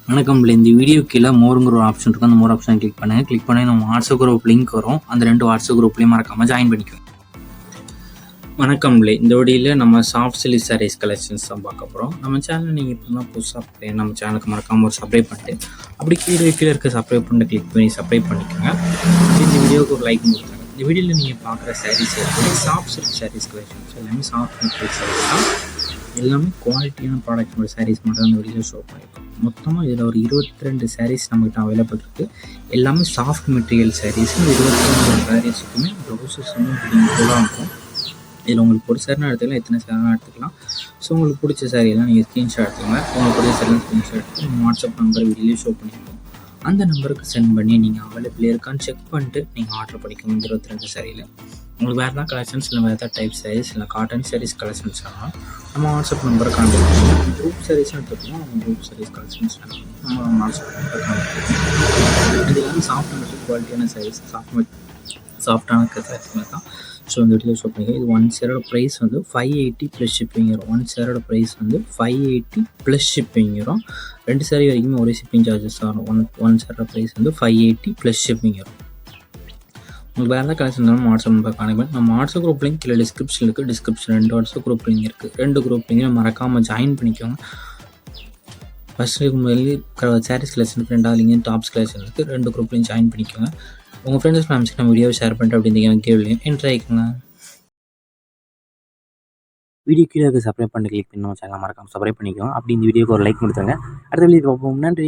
வணக்கம். இந்த வீடியோ கீழே மோருங்கிற ஒரு ஆப்ஷன் இருக்கும். அந்த மோர் ஆப்ஷனை கிளிக் பண்ணுங்கள். கிளிக் பண்ணி நம்ம வாட்ஸ்அப் குரூப் லிங்க் வரும். அந்த 2 வாட்ஸ்அப் குரூப்லேயும் மறக்காமல் ஜாயின் பண்ணிக்குவோம். வணக்கம். இந்த வீடியோவில் நம்ம சாஃப்ட் சில்க் சாரீஸ் கலெக்ஷன்ஸ் தான் பார்க்க போகிறோம். நம்ம சேனல் நீங்கள் இப்போ தான் புதுசாக நம்ம சேனலுக்கு மறக்காமல் ஒரு சப்ஸ்கிரைப் பண்ணிட்டு அப்படி கீழே இருக்க சப்ஸ்கிரைப் பண்ணி கிளிக் பண்ணி சப்ஸ்கிரைப் பண்ணிக்கோங்க. இந்த வீடியோவுக்கு ஒரு லைக் கொடுங்க. இந்த வீடியோவில் நீங்கள் பார்க்குற சாரீஸ் எல்லாமே சாஃப்ட் சில்க் சாரீஸ் கலெக்ஷன்ஸ் எல்லாமே சாஃப்ட் சில்க் சாரீஸ் தான். எல்லாமே குவாலிட்டியான ப்ராடக்ட்ஸோட சாரீஸ் மட்டும் அந்த வீடியோ ஷோ பண்ணியிருக்கோம். மொத்தமாக இதில் ஒரு 22 சாரீஸ் நம்மகிட்ட அவைலபிள் இருக்குது. எல்லாமே சாஃப்ட் மெட்டீரியல் சாரீஸ். 22 சாரீஸுக்குமே ப்ளவுசஸ் வந்து இன்க்ளூடாக இருக்கும். இதில் உங்களுக்கு ஒரு சாரினா எடுத்துக்கலாம், எத்தனை சாரினா எடுத்துக்கலாம். ஸோ உங்களுக்கு பிடிச்ச சாரியெல்லாம் நீங்கள் ஸ்க்ரீன்ஷாட் எடுத்துக்கோங்க. உங்களுக்கு பிடிச்ச சாரியெல்லாம் ஸ்க்ரீன்ஷாட் எடுத்து நம்ம வாட்ஸ்அப் நம்பர் வீடியோ ஷோ பண்ணியிருக்கோம். அந்த நம்பருக்கு சென்ட் பண்ணி நீங்கள் அவைலபிள் இருக்கான்னு செக் பண்ணிட்டு நீங்கள் ஆர்டர் பண்ணிக்கோங்க. 22 சாரியில் உங்களுக்கு வேறு எதாவது கலெக்ஷன்ஸ் இல்லை வேறு எதாவது டைப் சாரீஸ் இல்லை காட்டன் சாரீஸ் கலெக்ஷன்ஸ் ஆனால் நம்ம வாட்ஸ்அப் நம்பரை கான்டெக்ட் பண்ணுவோம். குரூப் சாரீஸ்னு எடுத்துக்கலாம். நம்ம குரூப் சாரீஸ் கலெக்ஷன்ஸ் நம்ம வாட்ஸ்அப் நம்பரை கான்டெக்ட் பண்ணுவோம். இது எல்லாமே சாஃப்ட் மெட்டீரியல் குவாலிட்டியான சாரீஸ் சாஃப்டான கலெக்ஷன் தான். ஸோ இந்த வீடியோ ஷோ பண்ணிக்கிறேன். இது 1 சேரோட ப்ரைஸ் வந்து 580 ப்ளஸ் ஷிப்பிங் வரும். 1 சேரோட ப்ரைஸ் வந்து 580 ப்ளஸ் ஷிப்பிங் வரும். 2 சாரி வரைக்குமே ஒரே ஷிப்பிங் சார்ஜஸ் வரும். ஒன் சேரோட ப்ரைஸ் வந்து 580 ப்ளஸ் ஷிப்பிங் வரும். உங்களுக்கு வேறு எதாவது கலெக்ஷன் இருந்தாலும் வாட்ஸ்அப் நம்பர் கான்டெக்ட் பண்ணி நம்ம வாட்ஸ்அப் குரூப் லிங்க் கீழே டிஸ்கிரிப்ஷன் இருக்குது. டிஸ்கிரிப்ஷன் 2 வாட்ஸ்அப் குரூப் லிங்க் இருக்குது. 2 குரூப் லிங்கையும் மறக்காமல் ஜாயின் பண்ணிக்கோங்க. ஃபஸ்ட்டு முதல்ல சாரீஸ் கலெக்ஷன், 2வது லிங்க் டாப்ஸ் கலெக்ஷன் இருக்குது. 2 குரூப்லையும் ஜாயின் பண்ணிக்கோங்க. உங்கள் ஃப்ரெண்ட்ஸ் ஃபேமிலிஸ்க்கு நம்ம வீடியோ ஷேர் பண்ணிட்டு அப்படின்னு கேள்வியும் என்ட்ரு ஆகிக்கோங்க. வீடியோ கீழே சப்ஸ்கிரைப் பண்ணி கிளிக் பண்ணி நம்ம சேனல் மறக்காமல் சப்ஸ்கிரைப் பண்ணிக்கோங்க. அப்படி இந்த வீடியோக்கு ஒரு லைக் கொடுத்துருங்க. அடுத்த வீடியோ பார்ப்போம். நன்றி.